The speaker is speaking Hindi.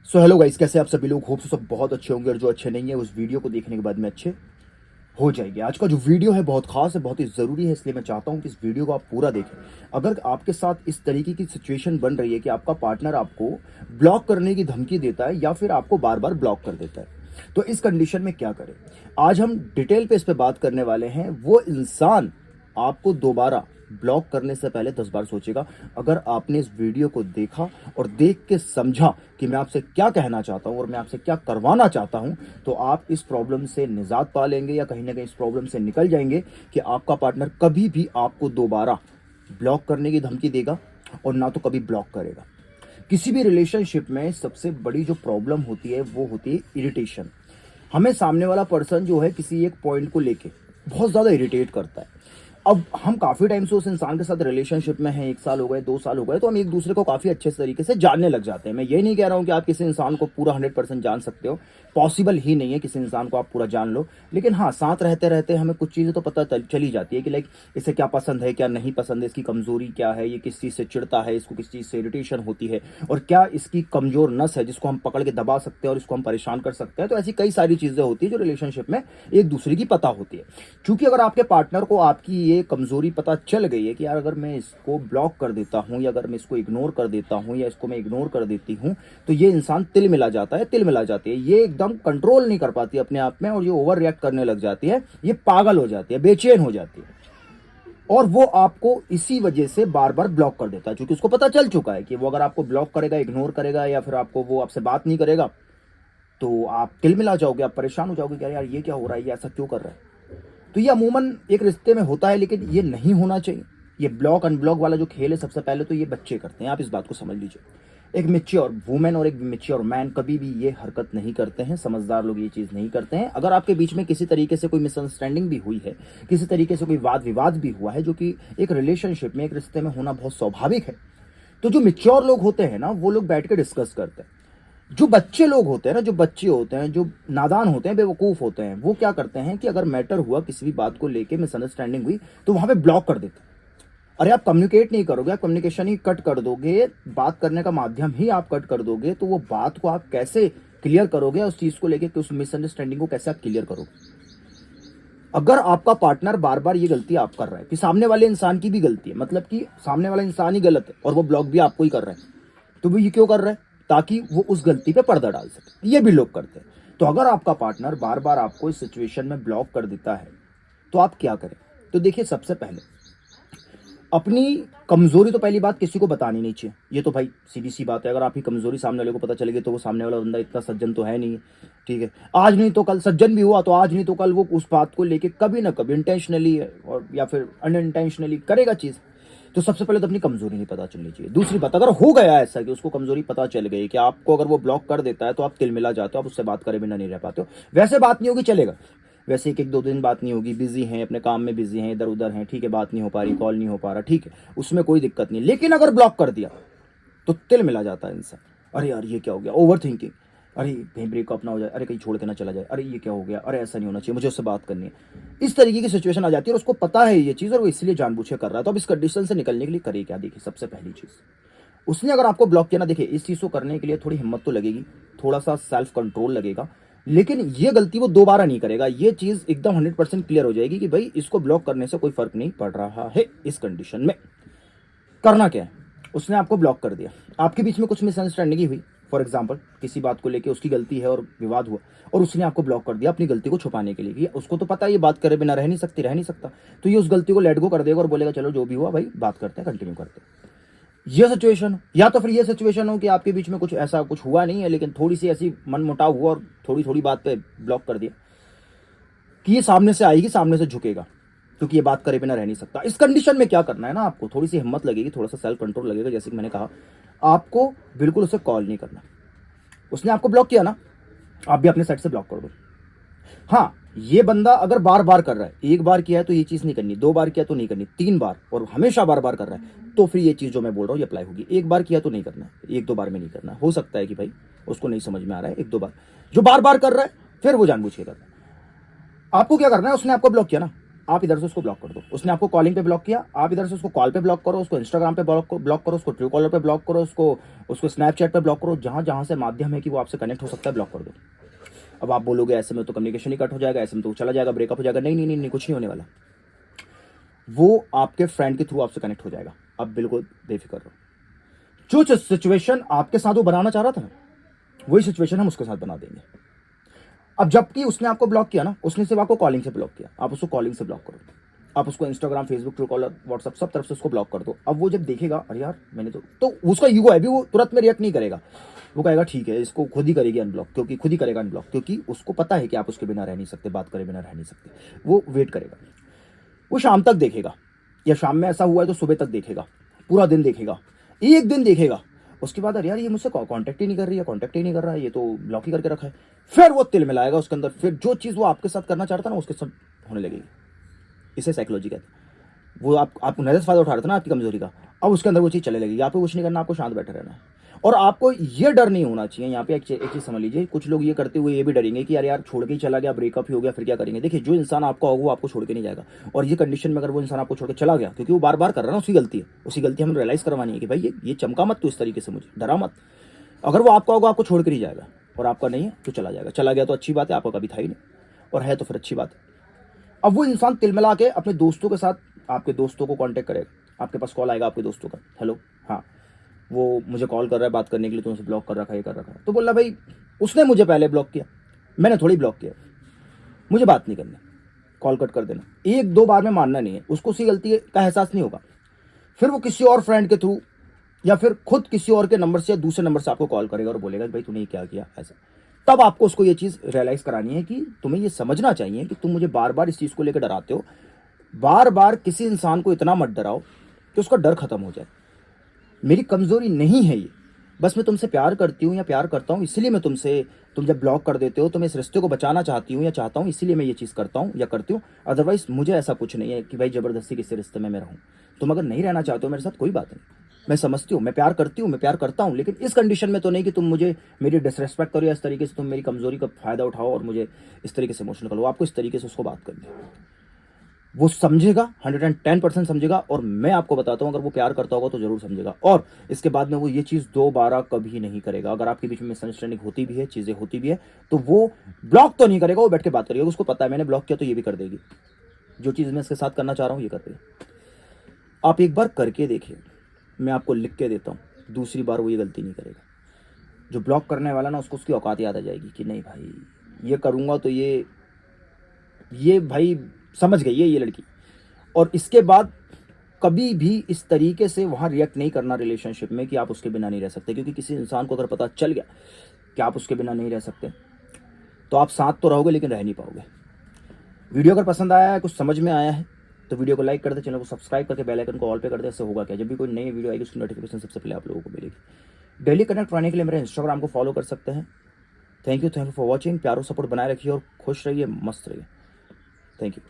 सो हेलो गाइस, कैसे आप सभी लोग? होप से सब बहुत अच्छे होंगे और जो अच्छे नहीं है उस वीडियो को देखने के बाद में अच्छे हो जाएंगे। आज का जो वीडियो है बहुत खास है, बहुत ही ज़रूरी है, इसलिए मैं चाहता हूं कि इस वीडियो को आप पूरा देखें। अगर आपके साथ इस तरीके की सिचुएशन बन रही है कि आपका पार्टनर आपको ब्लॉक करने की धमकी देता है या फिर आपको बार बार ब्लॉक कर देता है, तो इस कंडीशन में क्या करें? आज हम डिटेल पे इस पे बात करने वाले हैं। वो इंसान आपको दोबारा ब्लॉक करने से पहले 10 बार सोचेगा। अगर आपने इस वीडियो को देखा और देख के समझा कि मैं आपसे क्या कहना चाहता हूं और मैं आपसे क्या करवाना चाहता हूं, तो आप इस प्रॉब्लम से निजात पा लेंगे या कहीं ना कहीं इस प्रॉब्लम से निकल जाएंगे कि आपका पार्टनर कभी भी आपको दोबारा ब्लॉक करने की धमकी देगा और ना तो कभी ब्लॉक करेगा। किसी भी रिलेशनशिप में सबसे बड़ी जो प्रॉब्लम होती है वो होती है इरिटेशन। हमें सामने वाला पर्सन जो है किसी एक पॉइंट को लेके बहुत ज्यादा इरिटेट करता है। अब हम काफी टाइम से उस इंसान के साथ रिलेशनशिप में हैं, 1 साल हो गए, 2 साल हो गए, तो हम एक दूसरे को काफी अच्छे तरीके से जानने लग जाते हैं। मैं ये नहीं कह रहा हूं कि आप किसी इंसान को पूरा 100% जान सकते हो, पॉसिबल ही नहीं है किसी इंसान को आप पूरा जान लो। लेकिन हाँ, साथ रहते रहते हमें कुछ चीजें तो पता चली जाती है कि लाइक इसे क्या पसंद है, क्या नहीं पसंद है, इसकी कमजोरी क्या है, ये किस चीज से चिढ़ता है, इसको किस चीज से इरिटेशन होती है, और क्या इसकी कमजोर नस है जिसको हम पकड़ के दबा सकते हैं और इसको हम परेशान कर सकते हैं। तो ऐसी कई सारी चीजें होती है जो रिलेशनशिप में एक दूसरे की पता होती है। क्योंकि अगर आपके पार्टनर को आपकी ये कमजोरी पता चल गई है कि यार अगर मैं इसको ब्लॉक कर देता हूं या अगर मैं इसको इग्नोर कर देता हूं या इसको मैं इग्नोर कर देती हूं, तो ये इंसान तिल मिला जाता है, तिल मिला जाती है, ये एकदम कंट्रोल नहीं कर पाती अपने आप में और ये ओवर रिएक्ट करने लग जाती है, ये पागल हो जाती है, बेचैन हो जाती है, और वो आपको इसी वजह से बार बार ब्लॉक कर देता है। क्योंकि उसको पता चल चुका है कि वो अगर आपको ब्लॉक करेगा, इग्नोर करेगा या फिर आपको वो आपसे बात नहीं करेगा, तो आप तिल मिला जाओगे, आप परेशान हो जाओगे कि यार ये क्या हो रहा है, ये ऐसा क्यों कर रहा है। तो ये अमूमन एक रिश्ते में होता है, लेकिन ये नहीं होना चाहिए। ये ब्लॉक अनब्लॉक वाला जो खेल है, सबसे पहले तो ये बच्चे करते हैं, आप इस बात को समझ लीजिए। एक मेच्योर वुमेन और एक मेच्योर मैन कभी भी ये हरकत नहीं करते हैं, समझदार लोग ये चीज नहीं करते हैं। अगर आपके बीच में किसी तरीके से कोई मिसअंडरस्टैंडिंग भी हुई है, किसी तरीके से कोई वाद विवाद भी हुआ है, जो कि एक रिलेशनशिप में, एक रिश्ते में होना बहुत स्वाभाविक है, तो जो मेच्योर लोग होते हैं ना, वो लोग बैठ के डिस्कस करते हैं। जो बच्चे लोग होते हैं ना, जो बच्चे होते हैं, जो नादान होते हैं, बेवकूफ होते हैं, वो क्या करते हैं कि अगर मैटर हुआ, किसी भी बात को लेके मिसअंडरस्टैंडिंग हुई, तो वहां पे ब्लॉक कर देते हैं। अरे आप कम्युनिकेट नहीं करोगे, आप कम्युनिकेशन ही कट कर दोगे, बात करने का माध्यम ही आप कट कर दोगे, तो वो बात को आप कैसे क्लियर करोगे, उस चीज को लेके, उस मिसअंडरस्टैंडिंग को कैसे आप क्लियर करोगे? अगर आपका पार्टनर बार बार ये गलती आप कर रहा है कि सामने वाले इंसान की भी गलती है, मतलब कि सामने वाला इंसान ही गलत है और वो ब्लॉक भी आपको ही कर रहा है, तो वो ये क्यों कर रहा है? ताकि वो उस गलती पे पर्दा डाल सके। ये भी लोग करते हैं। तो अगर आपका पार्टनर बार बार आपको इस सिचुएशन में ब्लॉक कर देता है, तो आप क्या करें? तो देखिए, सबसे पहले अपनी कमजोरी तो पहली बात किसी को बतानी नहीं चाहिए। ये तो भाई सीधी सी बात है। अगर आपकी कमजोरी सामने वाले को पता चलेगी तो वो सामने वाला बंदा इतना सज्जन तो है नहीं, ठीक है। आज नहीं तो कल सज्जन भी हुआ, तो आज नहीं तो कल वो उस बात को लेके कभी ना कभी इंटेंशनली और या फिर अनइंटेंशनली करेगा चीज। तो सबसे पहले तो अपनी कमजोरी नहीं पता चलनी चाहिए। दूसरी बात, अगर हो गया ऐसा कि उसको कमजोरी पता चल गई कि आपको अगर वो ब्लॉक कर देता है तो आप तिलमिला जाते हो, आप उससे बात करे बिना नहीं रह पाते हो। वैसे बात नहीं होगी, चलेगा। वैसे एक एक दो दिन बात नहीं होगी, बिजी हैं, अपने काम में बिजी हैं, इधर उधर हैं, ठीक है, बात नहीं हो पा रही, कॉल नहीं हो पा रहा, ठीक है, उसमें कोई दिक्कत नहीं। लेकिन अगर ब्लॉक कर दिया तो तिल मिला जाता है इंसान। अरे यार ये क्या हो गया, ओवर थिंकिंग, अरे कहीं ब्रेकअप ना हो जाए, अरे कहीं छोड़ के ना चला जाए, अरे ये क्या हो गया, अरे ऐसा नहीं होना चाहिए, मुझे उससे बात करनी है। इस तरीके की सिचुएशन आ जाती है और उसको पता है ये चीज और वो इसलिए जानबूझ के कर रहा है। तो अब इस कंडीशन से निकलने के लिए करे क्या? देखिए, सबसे पहली चीज, उसने अगर आपको ब्लॉक किया ना, देखिए इस चीज को करने के लिए थोड़ी हिम्मत तो लगेगी, थोड़ा सा सेल्फ कंट्रोल लगेगा, लेकिन ये गलती वो दोबारा नहीं करेगा। ये चीज एकदम 100% क्लियर हो जाएगी कि भाई इसको ब्लॉक करने से कोई फर्क नहीं पड़ रहा है। इस कंडीशन में करना क्या है? उसने आपको ब्लॉक कर दिया, आपके बीच में कुछ मिसअंडरस्टैंडिंग हुई, फॉर एग्जाम्पल किसी बात को लेके उसकी गलती है और विवाद हुआ, और उसने आपको ब्लॉक कर दिया अपनी गलती को छुपाने के लिए कि उसको तो पता है ये बात करे बिना रह नहीं सकती, रह नहीं सकता, तो ये उस गलती को लेट गो कर देगा और बोलेगा चलो जो भी हुआ भाई बात करते हैं, कंटिन्यू करते हैं। ये सिचुएशन हो, या तो फिर ये सिचुएशन हो कि आपके बीच में कुछ ऐसा कुछ हुआ नहीं है, लेकिन थोड़ी सी ऐसी मन मुटाव हुआ और थोड़ी थोड़ी बात पे ब्लॉक कर दिया कि ये सामने से आएगी, सामने से झुकेगा, क्योंकि ये बात करे बिना रह नहीं सकता। इस कंडीशन में क्या करना है ना, आपको थोड़ी सी हिम्मत लगेगी, थोड़ा सा सेल्फ कंट्रोल लगेगा। जैसे कि मैंने कहा, आपको बिल्कुल उसे कॉल नहीं करना। उसने आपको ब्लॉक किया ना, आप भी अपने साइड से ब्लॉक कर दो। हाँ, ये बंदा अगर बार बार कर रहा है, एक बार किया है तो ये चीज नहीं करनी, 2 बार किया तो नहीं करनी, 3 बार और हमेशा बार बार कर रहा है, तो फिर ये चीज जो मैं बोल रहा हूँ ये अप्लाई होगी। 1 बार किया तो नहीं करना, 1-2 बार में नहीं करना। हो सकता है कि भाई उसको नहीं समझ में आ रहा है, 1-2 बार। जो बार बार कर रहा है फिर वो जानबूझ के कर रहा है। आपको क्या करना है? उसने आपको ब्लॉक किया ना, आप इधर से उसको ब्लॉक कर दो। उसने आपको कॉलिंग पे ब्लॉक किया, आप इधर से उसको कॉल पे ब्लॉक करो, उसको इंस्टाग्राम पे ब्लॉक करो, उसको ट्रू कॉलर पे ब्लॉक करो, उसको स्नैपचैट पे ब्लॉक करो, जहाँ जहाँ से माध्यम है कि वो आपसे कनेक्ट हो सकता है ब्लॉक कर दो। अब आप बोलोगे ऐसे में तो कम्युनिकेशन ही कट हो जाएगा, ऐसे में तो चला जाएगा, ब्रेकअप हो जाएगा। नहीं नहीं नहीं नहीं, कुछ नहीं होने वाला। वो आपके फ्रेंड के थ्रू आपसे कनेक्ट हो जाएगा, आप बिल्कुल बेफिक्र रहो। जो सिचुएशन आपके साथ वो बनाना चाह रहा था ना, वही सिचुएशन हम उसके साथ बना देंगे। अब जबकि उसने आपको ब्लॉक किया ना, उसने सिर्फ आपको कॉलिंग से ब्लॉक किया, आप उसको कॉलिंग से ब्लॉक करो, आप उसको Instagram, Facebook, true collar, WhatsApp सब तरफ से उसको ब्लॉक कर दो। अब वो जब देखेगा अरे यार मैंने तो उसका ईगो है भी, वो तुरंत में रिएक्ट नहीं करेगा। वो कहेगा ठीक है, इसको खुद ही करेगी अनब्लॉक, क्योंकि खुद ही करेगा अनब्लॉक, क्योंकि उसको पता है कि आप उसके बिना रह नहीं सकते, बात करे बिना रह नहीं सकते। वो वेट करेगा, वो शाम तक देखेगा, या शाम में ऐसा हुआ है तो सुबह तक देखेगा, पूरा दिन देखेगा, एक दिन देखेगा। उसके बाद अरे यार ये मुझसे कांटेक्ट ही नहीं कर रही है, कांटेक्ट ही नहीं कर रहा है, ये तो ब्लॉक ही करके रखा है। फिर वो तिल मिलाएगा उसके अंदर, फिर जो चीज़ वो आपके साथ करना चाहता ना उसके साथ होने लगेगी। इसे साइकोलॉजी कहते हैं। वो आप नजर से फायदा उठा रहे थे ना आपकी कमजोरी का, अब उसके अंदर वो चीज़ चले लगेगी। आपको कुछ नहीं करना, आपको शांत बैठे रहना है। और आपको ये डर नहीं होना चाहिए। यहाँ पे एक चीज़ समझ लीजिए, कुछ लोग ये करते हुए ये भी डरेंगे कि यार छोड़ के ही चला गया, ब्रेकअप ही हो गया, फिर क्या करेंगे। देखिए, जो इंसान आपका होगा वो आपको छोड़ के नहीं जाएगा। और ये कंडीशन में अगर वो इंसान आपको छोड़ के चला गया, क्योंकि वो बार बार कर रहा है ना, उसकी गलती है, उसकी गलती हमें रियलाइज करवानी है कि भाई ये चमका मत, तो इस तरीके से मुझे डरा मत। अगर वो आपका होगा आपको छोड़ के नहीं जाएगा, और आपका नहीं है तो चला जाएगा। चला गया तो अच्छी बात है, आपका कभी था ही नहीं, और है तो फिर अच्छी बात है। अब वो इंसान तिलमिला के अपने दोस्तों के साथ, आपके दोस्तों को कांटेक्ट करेगा, आपके पास कॉल आएगा आपके दोस्तों का, हेलो हाँ वो मुझे कॉल कर रहा है बात करने के लिए, तुमसे ब्लॉक कर रखा है, ये कर रखा है। तो बोल रहा भाई उसने मुझे पहले ब्लॉक किया, मैंने थोड़ी ब्लॉक किया, मुझे बात नहीं करनी, कॉल कट कर देना। एक दो बार में मानना नहीं है, उसको उसकी गलती का एहसास नहीं होगा। फिर वो किसी और फ्रेंड के थ्रू या फिर खुद किसी और के नंबर से या दूसरे नंबर से आपको कॉल करेगा और बोलेगा भाई तूने ये क्या किया ऐसा। तब आपको उसको ये चीज़ रियलाइज़ करानी है कि तुम्हें ये समझना चाहिए कि तुम मुझे बार बार इस चीज़ को लेकर डराते हो। बार बार किसी इंसान को इतना मत डराओ कि उसका डर खत्म हो जाए। मेरी कमज़ोरी नहीं है ये, बस मैं तुमसे प्यार करती हूँ या प्यार करता हूँ, इसलिए मैं तुम जब ब्लॉक कर देते हो तो मैं इस रिश्ते को बचाना चाहती हूँ या चाहता हूँ, इसीलिए मैं ये चीज़ करता हूँ या करती हूँ। अदरवाइज़ मुझे ऐसा कुछ नहीं है कि भाई ज़बरदस्ती किसी रिश्ते में मैं रहूँ। तुम अगर नहीं रहना चाहते हो मेरे साथ, कोई बात नहीं, मैं समझती हूँ, मैं प्यार करती हूँ, मैं प्यार करता हूँ, लेकिन इस कंडीशन में तो नहीं कि तुम मुझे मेरी डिसरेस्पेक्ट करो या इस तरीके से तुम मेरी कमज़ोरी का फ़ायदा उठाओ और मुझे इस तरीके से इमोशनल करो। आपको इस तरीके से उसको बात करनी है, वो समझेगा, 110% समझेगा। और मैं आपको बताता हूँ, अगर वो प्यार करता होगा तो जरूर समझेगा, और इसके बाद में वो ये चीज़ दोबारा कभी नहीं करेगा। अगर आपके बीच में मिसअंडरस्टैंडिंग होती भी है, चीज़ें होती भी है, तो वो ब्लॉक तो नहीं करेगा, वो बैठ के बात करेगा। उसको पता है मैंने ब्लॉक किया तो ये भी कर देगी, जो चीज़ मैं इसके साथ करना चाह रहा हूँ ये कर देगी। आप एक बार करके देखिए, मैं आपको लिख के देता हूँ, दूसरी बार वो ये गलती नहीं करेगा। जो ब्लॉक करने वाला ना, उसको उसकी औकात याद आ जाएगी कि नहीं भाई ये करूँगा तो ये भाई समझ गई है ये लड़की। और इसके बाद कभी भी इस तरीके से वहाँ रिएक्ट नहीं करना रिलेशनशिप में कि आप उसके बिना नहीं रह सकते। क्योंकि किसी इंसान को अगर पता चल गया कि आप उसके बिना नहीं रह सकते, तो आप साथ तो रहोगे लेकिन रह नहीं पाओगे। वीडियो अगर पसंद आया है, कुछ समझ में आया है, तो वीडियो को लाइक कर दे, चैनल को सब्सक्राइब करके बेल आइकन को ऑल पे कर दे। इससे होगा क्या, जब भी कोई नई वीडियो आएगी उसकी नोटिफिकेशन सबसे पहले आप लोगों को मिलेगी। डेली कनेक्ट रहने के लिए मेरे इंस्टाग्राम को फॉलो कर सकते हैं। Thank you for watching. प्यारो सपोर्ट बनाए रखिए और खुश रहिए, मस्त रहिए। Thank you.